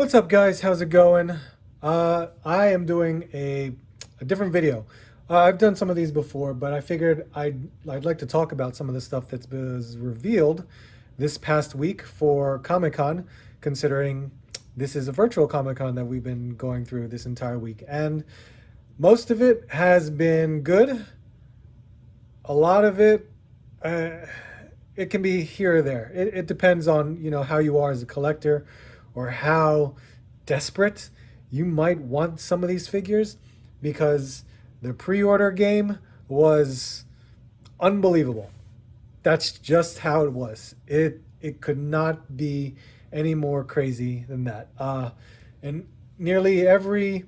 What's up, guys? How's it going? I am doing a different video. I've done some of these before, but I figured I'd like to talk about some of the stuff that's was revealed this past week for Comic-Con, considering this is a virtual Comic-Con that we've been going through this entire week. And most of it has been good. A lot of it, uh, it can be here or there. It depends on, how you are as a collector or how desperate you might want some of these figures, because the pre-order game was unbelievable. That's just how it was. It could not be any more crazy than that. And nearly every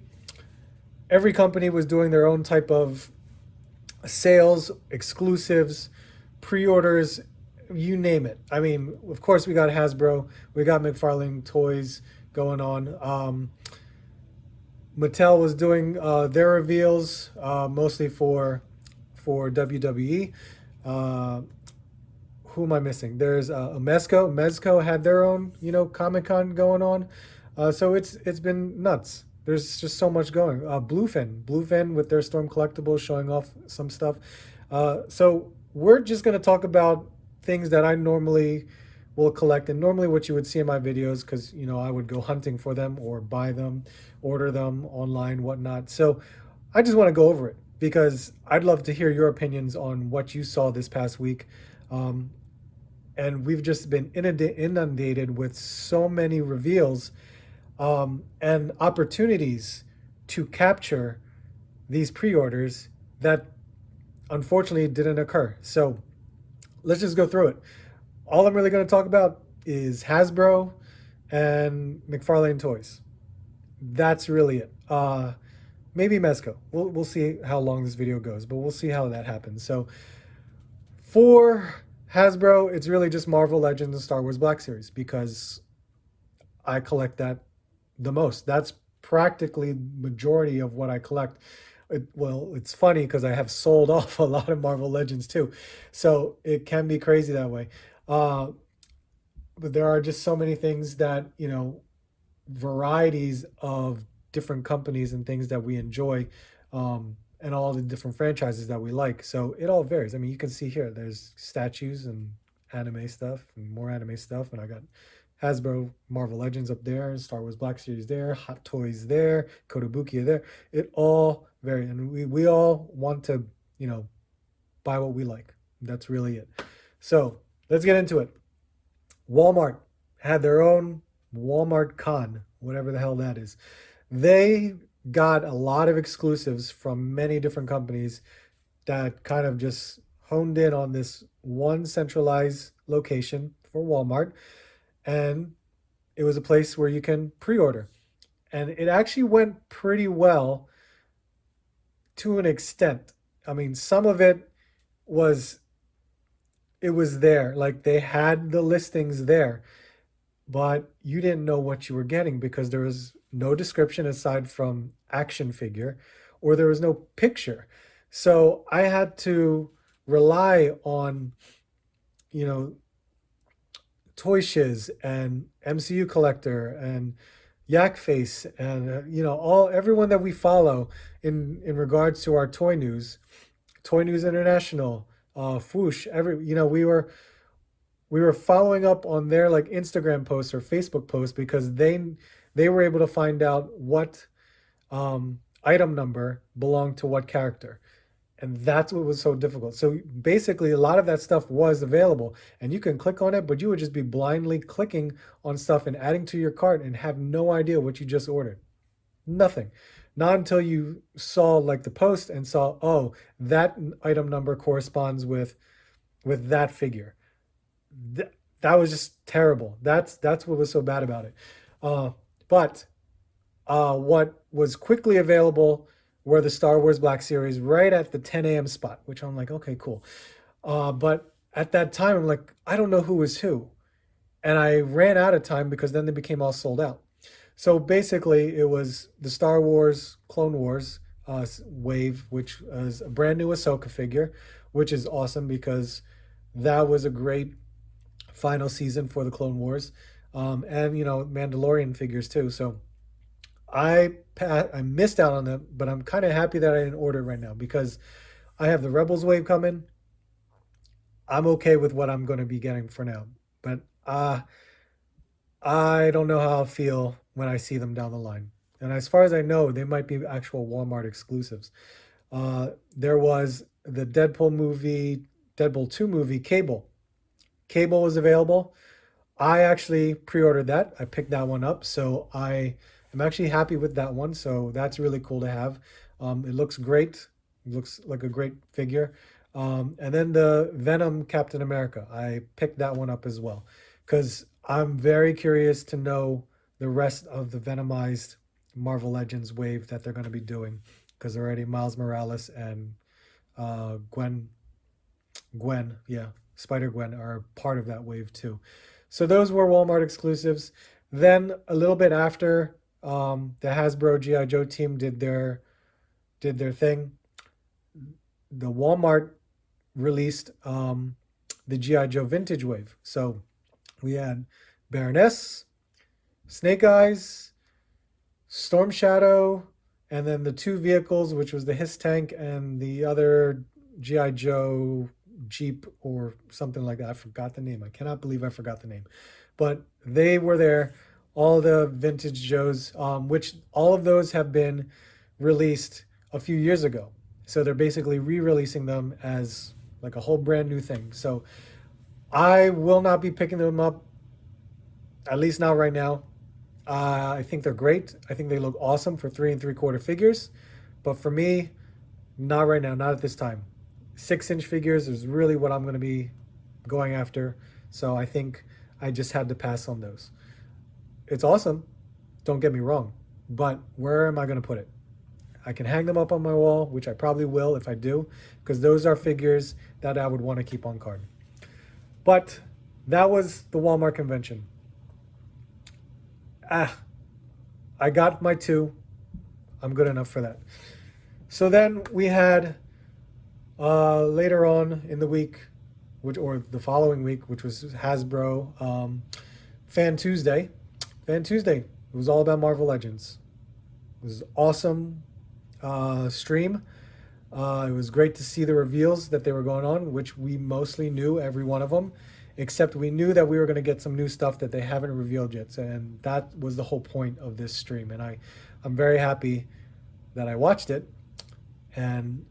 company was doing their own type of sales, exclusives, pre-orders, you name it. I mean, of course, we got Hasbro, we got McFarlane toys going on. Mattel was doing their reveals mostly for WWE. Uh, who am I missing? There's Mezco. Mezco had their own, Comic Con going on. So it's been nuts. There's just so much going. Bluefin with their Storm Collectibles showing off some stuff. So we're just gonna talk about things that I normally will collect, and normally what you would see in my videos, because I would go hunting for them or buy them, order them online, whatnot. So I just want to go over it because I'd love to hear your opinions on what you saw this past week. Um, and we've just been inundated with so many reveals and opportunities to capture these pre-orders that unfortunately didn't occur. So let's just go through it. All I'm really going to talk about is Hasbro and McFarlane toys. That's really it. Maybe Mezco. We'll see how long this video goes, but we'll see how that happens. So for Hasbro, it's really just Marvel Legends and Star Wars Black Series, because I collect that the most. That's practically majority of what I collect. Well, it's funny because I have sold off a lot of Marvel Legends too, so it can be crazy that way. Uh, but there are just so many things that, varieties of different companies and things that we enjoy, and all the different franchises that we like. So it all varies. I mean, you can see here, there's statues and anime stuff and more anime stuff, and I got Hasbro Marvel Legends up there, Star Wars Black Series there, Hot Toys there, Kotobukiya there. It all varies, and we all want to, buy what we like. That's really it. So let's get into it. Walmart had their own Walmart Con, whatever the hell that is. They got a lot of exclusives from many different companies that kind of just honed in on this one centralized location for Walmart. And it was a place where you can pre-order. And it actually went pretty well to an extent. I mean, some of was it was there. Like, they had the listings there, but you didn't know what you were getting because there was no description aside from action figure, or there was no picture. So I had to rely on, you know, Toy Shiz and MCU Collector and Yak Face and all everyone that we follow in regards to our Toy News International, Foosh. We were following up on their like Instagram posts or Facebook posts, because they were able to find out what item number belonged to what character. And that's what was so difficult. So basically, a lot of that stuff was available and you can click on it, but you would just be blindly clicking on stuff and adding to your cart and have no idea what you just ordered. Nothing. Not until you saw like the post and saw, oh, that item number corresponds with that figure. That was just terrible. That's what was so bad about it. But what was quickly available were the Star Wars Black Series right at the 10 a.m. spot, which I'm like, okay, cool. But at that time, I'm like, I don't know who was who. And I ran out of time because then they became all sold out. So basically, it was the Star Wars Clone Wars wave, which was a brand new Ahsoka figure, which is awesome because that was a great final season for the Clone Wars. and Mandalorian figures too. So I missed out on them, but I'm kind of happy that I didn't order it right now because I have the Rebels wave coming. I'm okay with what I'm going to be getting for now, but I don't know how I'll feel when I see them down the line. And as far as I know, they might be actual Walmart exclusives. There was the Deadpool 2 movie, Cable. Cable was available. I actually pre-ordered that. I picked that one up, so I am actually happy with that one. So that's really cool to have. It looks great. It looks like a great figure. And then the Venom Captain America. I picked that one up as well because I'm very curious to know the rest of the Venomized Marvel Legends wave that they're going to be doing because already Miles Morales and Gwen, yeah, Spider-Gwen are part of that wave too. So those were Walmart exclusives. Then a little bit after, the Hasbro GI Joe team did their thing. The Walmart released the GI Joe Vintage wave. So we had Baroness, Snake Eyes, Storm Shadow, and then the two vehicles, which was the Hiss tank and the other GI Joe Jeep or something like that. I forgot the name. I cannot believe I forgot the name, but they were there. All the vintage Joes, which all of those have been released a few years ago. So they're basically re-releasing them as like a whole brand new thing. So I will not be picking them up, at least not right now. I think they're great. I think they look awesome for 3 3/4 figures, but for me, not right now, not at this time. 6-inch figures is really what I'm going to be going after. So I think I just had to pass on those. It's awesome, don't get me wrong, but where am I going to put it? I can hang them up on my wall, which I probably will if I do, because those are figures that I would want to keep on card. But that was the Walmart convention. I got my 2. I'm good enough for that. So then we had later on in the week, or the following week, which was Hasbro Fan Tuesday. Fan Tuesday. It was all about Marvel Legends. It was awesome stream. It was great to see the reveals that they were going on, which we mostly knew every one of them, except we knew that we were going to get some new stuff that they haven't revealed yet. And that was the whole point of this stream. And I'm very happy that I watched it and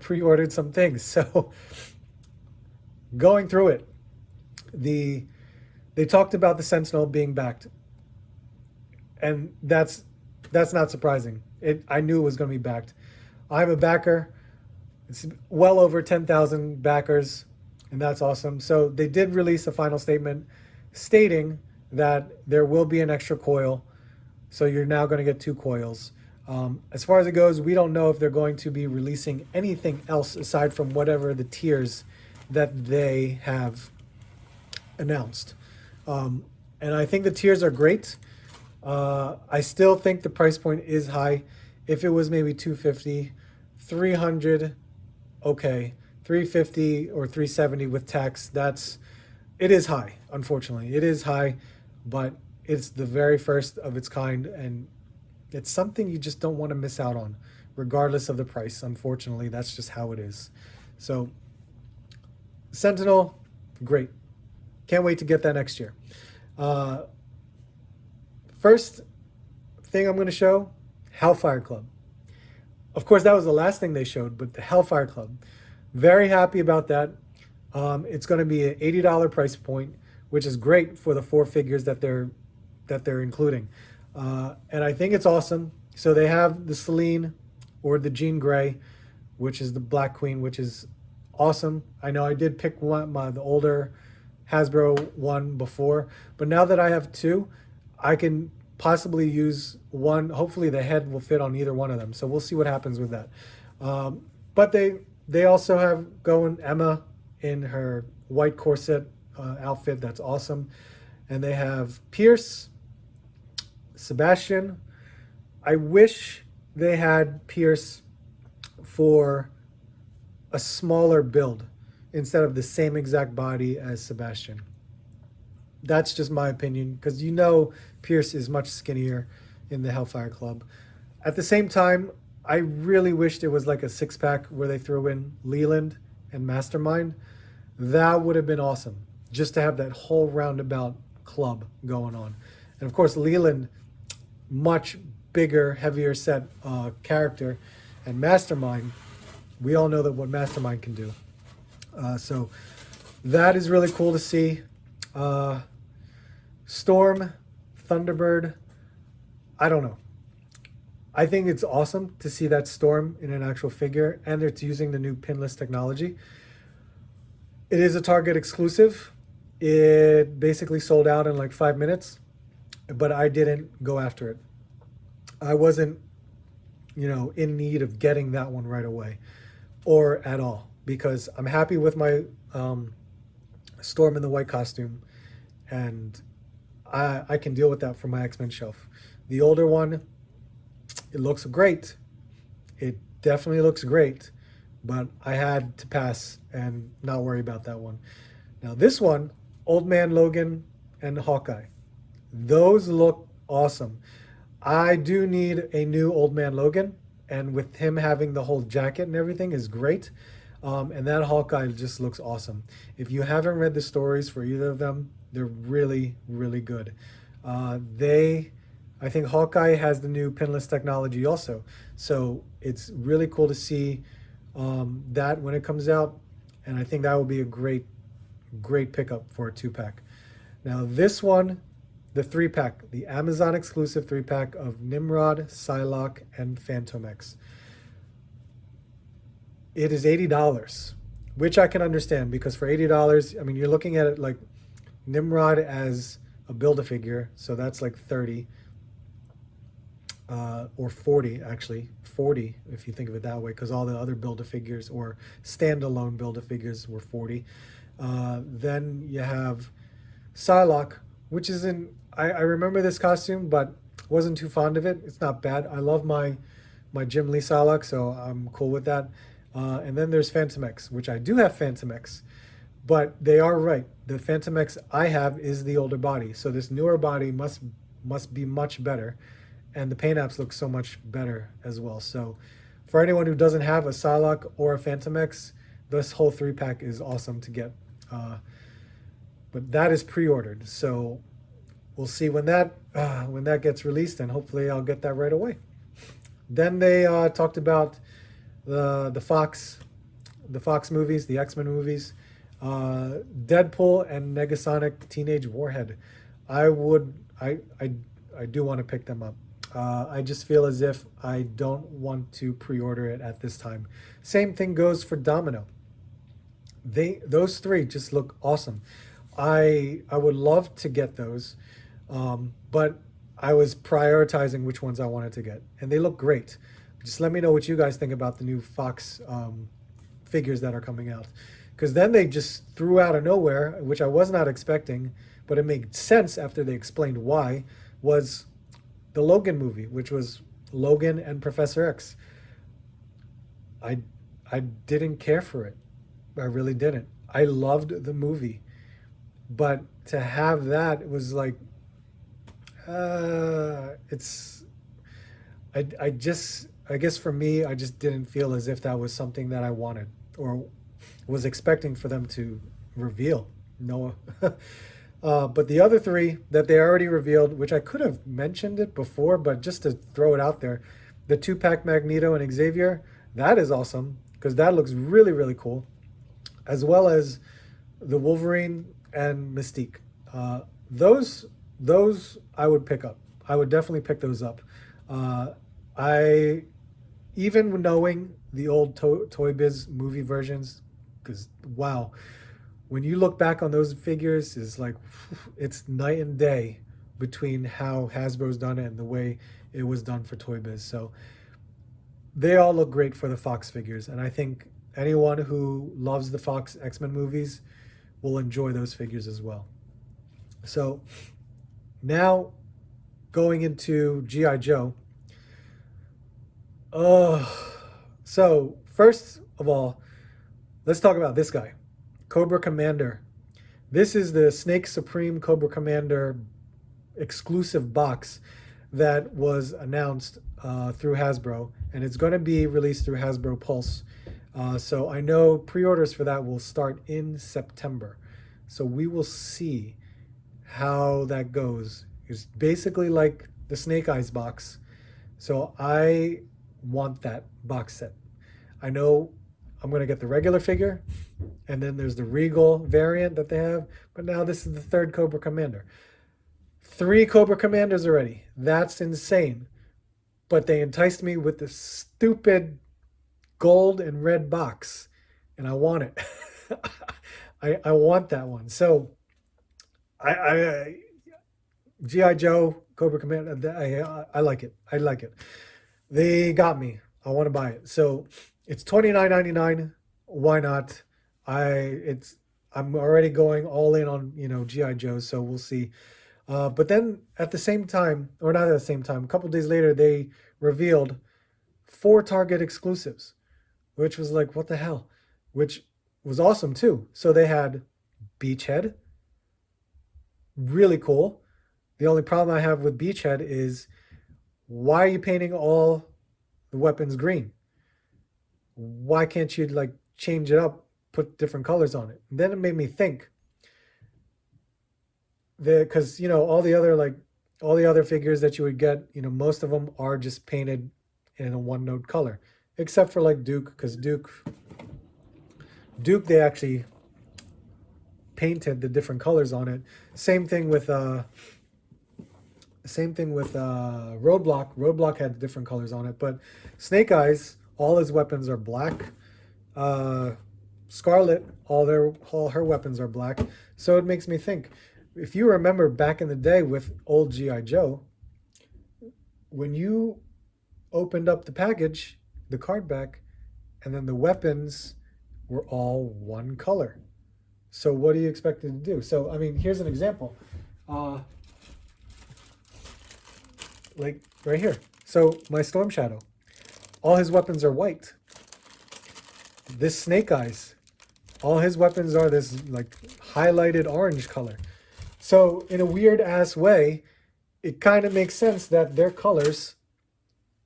pre-ordered some things. So going through it, they talked about the Sentinel being backed, and that's not surprising. I knew it was going to be backed. I'm a backer. It's well over 10,000 backers, and that's awesome. So they did release a final statement stating that there will be an extra coil. So you're now going to get 2 coils. As far as it goes, we don't know if they're going to be releasing anything else aside from whatever the tiers that they have announced. And I think the tiers are great. I still think the price point is high. If it was maybe 250, 300, okay, 350 or 370 with tax, it is high. Unfortunately, it is high, but it's the very first of its kind, and it's something you just don't want to miss out on, regardless of the price. Unfortunately, that's just how it is. So, Sentinel, great. Can't wait to get that next year. First thing I'm going to show, Hellfire Club. Of course, that was the last thing they showed, but the Hellfire Club. Very happy about that. It's going to be an $80 price point, which is great for the 4 figures that they're including. And I think it's awesome. So they have the Selene or the Jean Grey, which is the Black Queen, which is awesome. I know I did pick the older Hasbro one before, but now that I have 2, I can possibly use one. Hopefully the head will fit on either one of them. So we'll see what happens with that. But they also have going Emma in her white corset outfit. That's awesome. And they have Pierce, Sebastian. I wish they had Pierce for a smaller build instead of the same exact body as Sebastian. That's just my opinion, because you know Pierce is much skinnier in the Hellfire Club. At the same time, I really wished it was like a six pack where they threw in Leland and Mastermind. That would have been awesome, just to have that whole roundabout club going on. And of course, Leland, much bigger, heavier set character, and Mastermind, we all know that what Mastermind can do. So that is really cool to see. Storm, Thunderbird, I don't know. I think it's awesome to see that Storm in an actual figure, and it's using the new pinless technology. It is a Target exclusive. It basically sold out in like 5 minutes, but I didn't go after it. I wasn't, in need of getting that one right away or at all, because I'm happy with my Storm in the white costume, and I can deal with that for my X-Men shelf. The older one, it looks great. It definitely looks great, but I had to pass and not worry about that one. Now this one, Old Man Logan and Hawkeye, those look awesome. I do need a new Old Man Logan, and with him having the whole jacket and everything is great. And that Hawkeye just looks awesome. If you haven't read the stories for either of them, they're really, really good. I think Hawkeye has the new pinless technology also. So it's really cool to see that when it comes out. And I think that will be a great, great pickup for a 2-pack. Now this one, the 3-pack, the Amazon exclusive 3-pack of Nimrod, Psylocke, and Phantomx. It is $80, which I can understand, because for $80, I mean, you're looking at it like Nimrod as a Build-A-Figure, so that's like 30 or 40, actually 40 if you think of it that way, because all the other Build-A-Figures or standalone Build-A-Figures were 40. Then you have Psylocke, which isn't, I remember this costume, but wasn't too fond of it. It's not bad. I love my Jim Lee Psylocke, so I'm cool with that. And then there's Phantomx, which I do have Phantomx, but they are right. The Phantomx I have is the older body, so this newer body must be much better, and the paint apps look so much better as well. So for anyone who doesn't have a Psylocke or a Phantomx, this whole 3-pack is awesome to get. But that is pre-ordered, so we'll see when that gets released, and hopefully I'll get that right away. Then they talked about the Fox movies, the X-Men movies, Deadpool and Negasonic Teenage Warhead. I do want to pick them up. I just feel as if I don't want to pre-order it at this time. Same thing goes for Domino. Those 3 just look awesome. I would love to get those, but I was prioritizing which ones I wanted to get, and they look great. Just let me know what you guys think about the new Fox figures that are coming out. Because then they just threw out of nowhere, which I was not expecting, but it made sense after they explained why, was the Logan movie, which was Logan and Professor X. I didn't care for it. I really didn't. I loved the movie. But to have that, it was like, I guess for me, I just didn't feel as if that was something that I wanted or was expecting for them to reveal. No. But the other 3 that they already revealed, which I could have mentioned it before, but just to throw it out there, the 2-pack Magneto and Xavier, that is awesome, because that looks really, really cool, as well as the Wolverine and Mystique. Those I would pick up. I would definitely pick those up. I, even knowing the old Toy Biz movie versions, because wow, when you look back on those figures, it's night and day between how Hasbro's done it and the way it was done for Toy Biz. So they all look great for the Fox figures, and I think anyone who loves the Fox X-Men movies will enjoy those figures as well. So now going into G.I. Joe. So first of all, let's talk about this guy, Cobra Commander. This is the Snake Supreme Cobra Commander exclusive box that was announced through Hasbro, and it's going to be released through Hasbro Pulse. So I know pre-orders for that will start in September. So we will see how that goes. It's basically like the Snake Eyes box. So I want that box set. I know I'm going to get the regular figure, and then there's the Regal variant that they have, but now this is the third Cobra Commander. 3 Cobra Commanders already. That's insane. But they enticed me with the stupid gold and red box, and I want it. I want that one. So I GI Joe Cobra Commander. I like it. I like it. They got me. I want to buy it. So it's $29.99. Why not? I'm already going all in on GI Joe. So we'll see. But then at the same time, or not at the same time, a couple days later, they revealed 4 Target exclusives, which was like, what the hell? Which was awesome too. So they had Beachhead, really cool. The only problem I have with Beachhead is, why are you painting all the weapons green? Why can't you like change it up, put different colors on it? And then it made me think, because all the other figures that you would get, most of them are just painted in a one note color, except for like Duke, because Duke they actually painted the different colors on it. Same thing with Roadblock. Roadblock had different colors on it, but Snake Eyes, all his weapons are black. Scarlet, all her weapons are black. So it makes me think, if you remember back in the day with old GI Joe, when you opened up the package, the card back, and then the weapons were all one color. So what do you expect it to do? So I mean, here's an example. Like right here. So my Storm Shadow, all his weapons are white. This Snake Eyes, all his weapons are this like highlighted orange color. So in a weird ass way, it kind of makes sense that their colors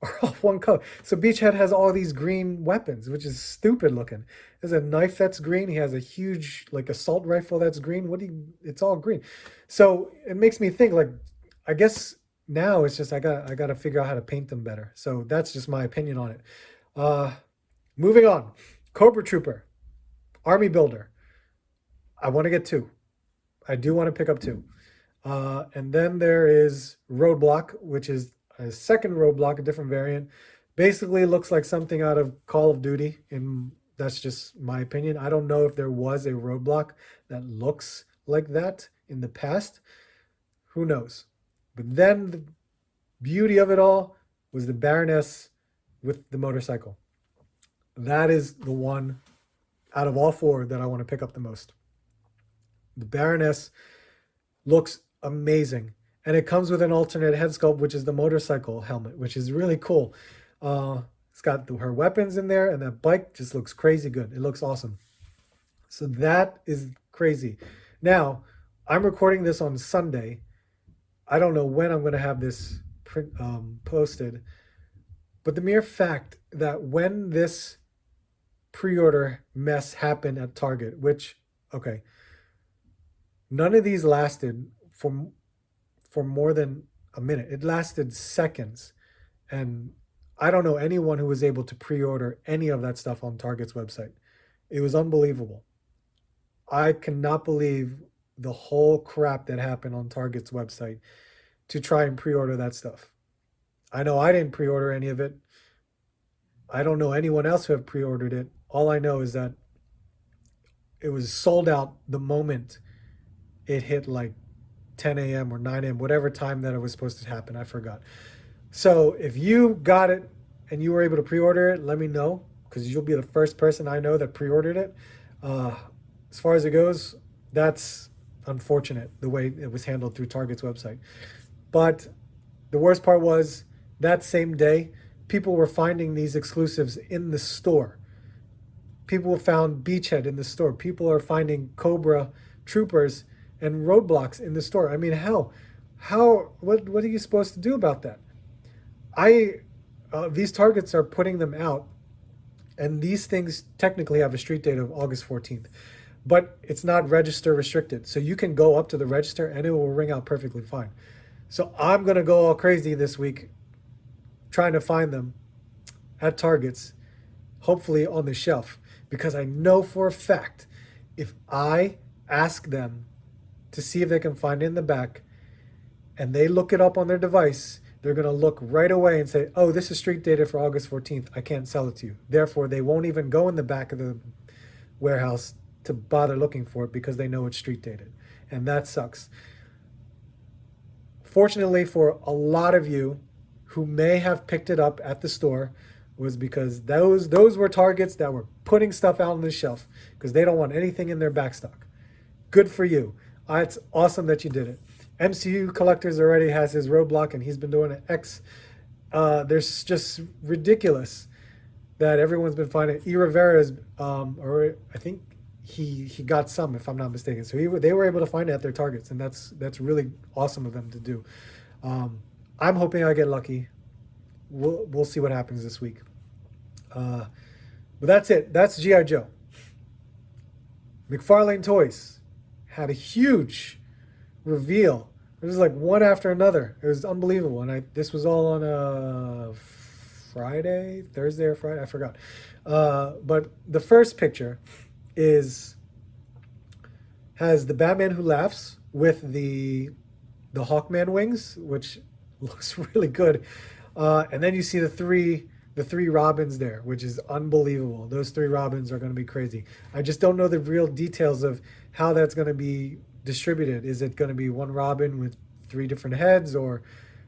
are all one color. So Beachhead has all these green weapons, which is stupid looking. There's a knife that's green. He has a huge like assault rifle that's green. It's all green. So it makes me think, like, I guess now it's just I got to figure out how to paint them better. So that's just my opinion on it. Moving on. Cobra Trooper, Army Builder. I want to get 2. I do want to pick up 2. And then there is Roadblock, which is a second Roadblock, a different variant. Basically looks like something out of Call of Duty, and that's just my opinion. I don't know if there was a Roadblock that looks like that in the past. Who knows? But then the beauty of it all was the Baroness with the motorcycle. That is the one out of all 4 that I want to pick up the most. The Baroness looks amazing. And it comes with an alternate head sculpt, which is the motorcycle helmet, which is really cool. It's got her weapons in there, and that bike just looks crazy good. It looks awesome. So that is crazy. Now, I'm recording this on Sunday. I don't know when I'm going to have this posted. But the mere fact that when this pre-order mess happened at Target, which, okay, none of these lasted for more than a minute. It lasted seconds. And I don't know anyone who was able to pre-order any of that stuff on Target's website. It was unbelievable. I cannot believe the whole crap that happened on Target's website to try and pre-order that stuff. I know I didn't pre-order any of it. I don't know anyone else who have pre-ordered it. All I know is that it was sold out the moment it hit like 10 a.m. or 9 a.m., whatever time that it was supposed to happen. I forgot. So if you got it and you were able to pre-order it, let me know, because you'll be the first person I know that pre-ordered it. As far as it goes, that's unfortunate, the way it was handled through Target's website. But the worst part was that same day, people were finding these exclusives in the store. People found Beachhead in the store. People are finding Cobra troopers and roadblocks in the store. I mean, hell, what are you supposed to do about that? These targets are putting them out, and these things technically have a street date of August 14th, but it's not register restricted. So you can go up to the register and it will ring out perfectly fine. So I'm going to go all crazy this week trying to find them at Targets, hopefully on the shelf, because I know for a fact if I ask them to see if they can find it in the back and they look it up on their device, they're going to look right away and say, oh, this is street dated for August 14th. I can't sell it to you. Therefore, they won't even go in the back of the warehouse to bother looking for it because they know it's street dated. And that sucks. Fortunately for a lot of you who may have picked it up at the store, was because those were Targets that were putting stuff out on the shelf because they don't want anything in their back stock. Good for you. It's awesome that you did it. MCU Collectors already has his roadblock and he's been doing it. There's just ridiculous that everyone's been finding. E. Rivera's, or I think he got some, if I'm not mistaken. So they were able to find it at their Targets, and that's really awesome of them to do. I'm hoping I get lucky. We'll see what happens this week. But that's it. That's G.I. Joe. McFarlane Toys had a huge reveal. It was like one after another. It was unbelievable. And this was all on a Thursday or Friday, I forgot. But the first picture has the Batman Who Laughs with the Hawkman wings, which looks really good. And then you see the three Robins there, which is unbelievable. Those three Robins are going to be crazy. I just don't know the real details of how that's going to be distributed. Is it going to be one Robin with 3 different heads, or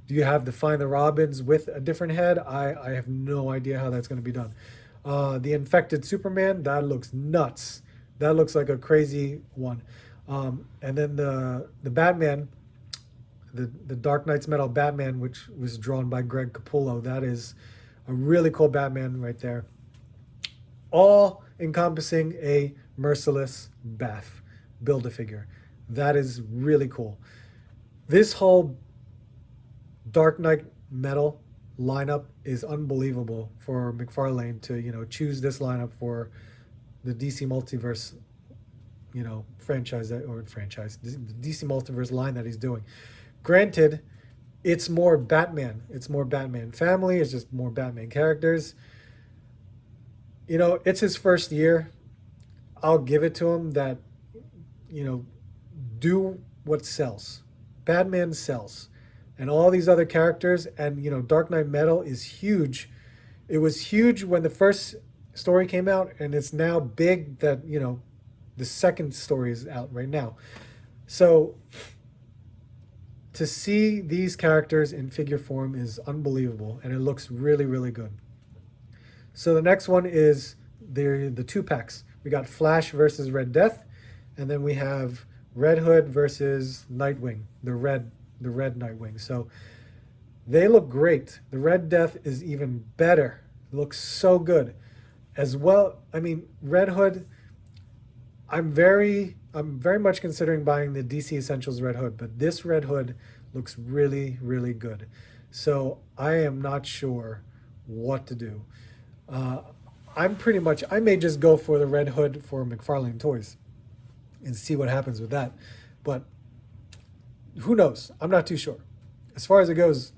do you have to find the Robins with a different head? I have no idea how that's going to be done. The Infected Superman, that looks nuts. That looks like a crazy one. And then the Batman, the Dark Knight's Metal Batman, which was drawn by Greg Capullo. That is a really cool Batman right there. All encompassing a merciless Bath Build-A-Figure. That is really cool. This whole Dark Knight Metal lineup is unbelievable for McFarlane to, choose this lineup for the DC Multiverse, franchise, the DC Multiverse line that he's doing. Granted, it's more Batman. It's more Batman family. It's just more Batman characters. It's his first year. I'll give it to him that, do what sells. Batman sells. And all these other characters, and, Dark Knight Metal is huge. It was huge when the first story came out, and it's now big that, the second story is out right now. So to see these characters in figure form is unbelievable, and it looks really, really good. So the next one is the 2-packs. We got Flash versus Red Death, and then we have Red Hood versus Nightwing, the red Nightwing. So they look great. The Red Death is even better. It looks so good. As well, Red Hood, I'm very much considering buying the DC Essentials Red Hood, but this Red Hood looks really, really good. So I am not sure what to do. I may just go for the Red Hood for McFarlane Toys and see what happens with that. But who knows? I'm not too sure. As far as it goes,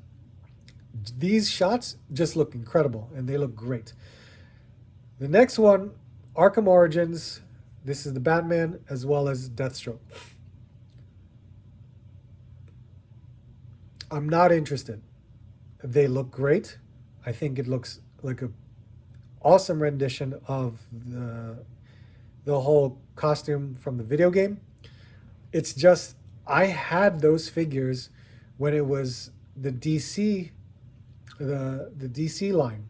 these shots just look incredible, and they look great. The next one, Arkham Origins. This is the Batman as well as Deathstroke. I'm not interested. They look great. I think it looks like a awesome rendition of the whole costume from the video game. It's just, I had those figures when it was the DC line,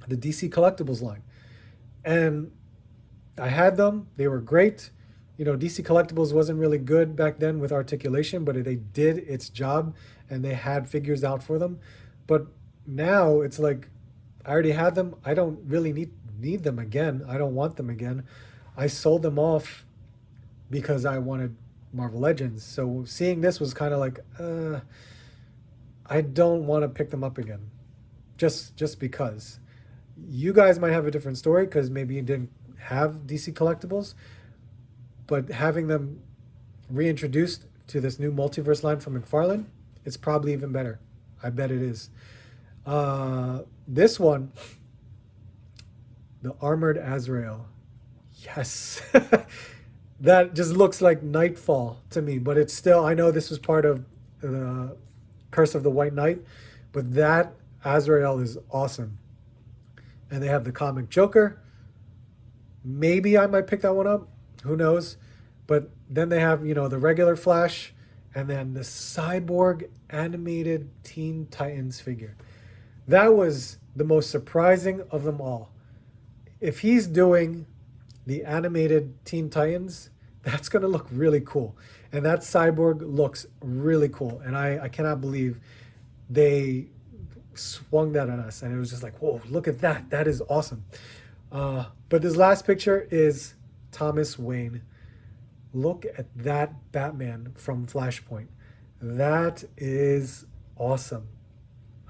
the DC Collectibles line. And I had them. They were great. DC Collectibles wasn't really good back then with articulation, but they did its job, and they had figures out for them. But now it's like, I already had them. I don't really need them again. I don't want them again. I sold them off because I wanted Marvel Legends. So seeing this was kind of like, I don't want to pick them up again, just because. You guys might have a different story because maybe you didn't have DC Collectibles, but having them reintroduced to this new multiverse line from McFarlane, it's probably even better. I bet it is. This one, the Armored Azrael. Yes. That just looks like Nightfall to me, but it's still, I know this was part of the Curse of the White Knight, but that Azrael is awesome. And they have the comic Joker. Maybe I might pick that one up. Who knows? But then they have, you know, the regular Flash and then the Cyborg animated Teen Titans figure. That was the most surprising of them all. If he's doing the animated Teen Titans, that's going to look really cool. And that Cyborg looks really cool. And I cannot believe they swung that on us. And it was just like, whoa, look at that. That is awesome. But this last picture is Thomas Wayne. Look at that Batman from Flashpoint. That is awesome.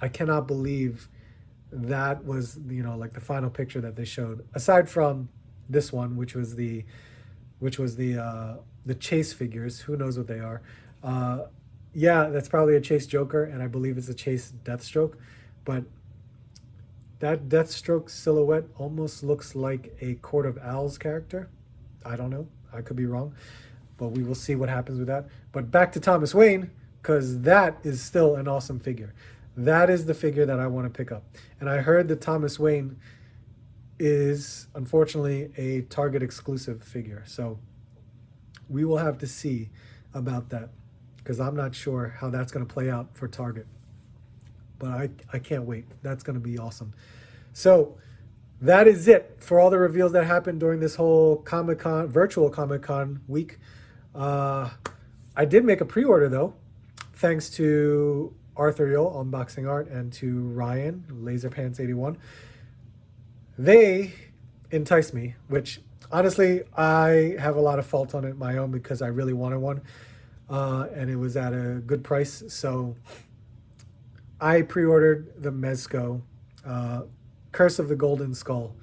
I cannot believe that was, you know, like the final picture that they showed. Aside from this one, which was the Chase figures. Who knows what they are? Yeah, that's probably a Chase Joker, and I believe it's a Chase Deathstroke. But that Deathstroke silhouette almost looks like a Court of Owls character. I don't know. I could be wrong. But we will see what happens with that. But back to Thomas Wayne, because that is still an awesome figure. That is the figure that I want to pick up. And I heard that Thomas Wayne is, unfortunately, a Target exclusive figure. So we will have to see about that, because I'm not sure how that's going to play out for Target. But I can't wait. That's going to be awesome. So that is it for all the reveals that happened during this whole Comic-Con, virtual Comic-Con week. I did make a pre-order, though, thanks to Arthuriel Unboxing Art and to Ryan, Laserpants81. They enticed me, which honestly, I have a lot of fault on it my own because I really wanted one. And it was at a good price. So I pre-ordered the Mezco, Curse of the Golden Skull.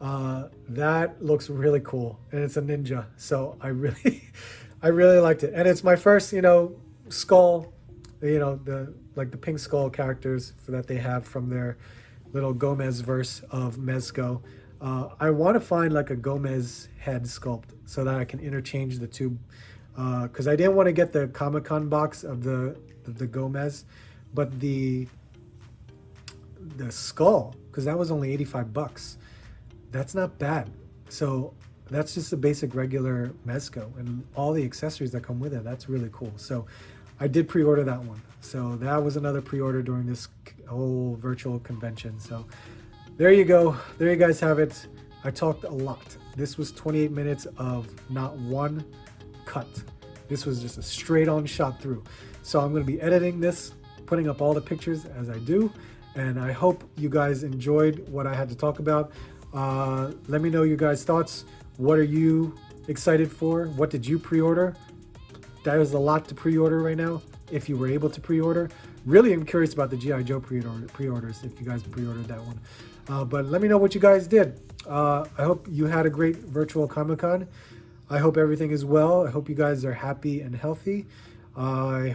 That looks really cool. And it's a ninja. So I really liked it. And it's my first, you know, skull, you know, the pink skull characters that they have from their little Gomez verse of Mezco. I want to find like a Gomez head sculpt so that I can interchange the two. Because I didn't want to get the Comic-Con box of the Gomez, but the skull, because that was only $85. That's not bad. So that's just a basic regular Mezco, and all the accessories that come with it. That's really cool. So I did pre-order that one. So that was another pre-order during this whole virtual convention. So there you go. There you guys have it. I talked a lot. This was 28 minutes of not one cut. This was just a straight on shot through. So I'm going to be editing this, putting up all the pictures as I do. And I hope you guys enjoyed what I had to talk about. Let me know your guys' thoughts. What are you excited for? What did you pre-order? There's a lot to pre-order right now, if you were able to pre-order. Really, I'm curious about the G.I. Joe pre-orders, if you guys pre-ordered that one. But let me know what you guys did. I hope you had a great virtual Comic-Con. I hope everything is well. I hope you guys are happy and healthy. I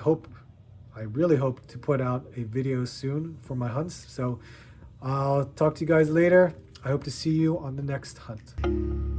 really hope to put out a video soon for my hunts. So I'll talk to you guys later. I hope to see you on the next hunt.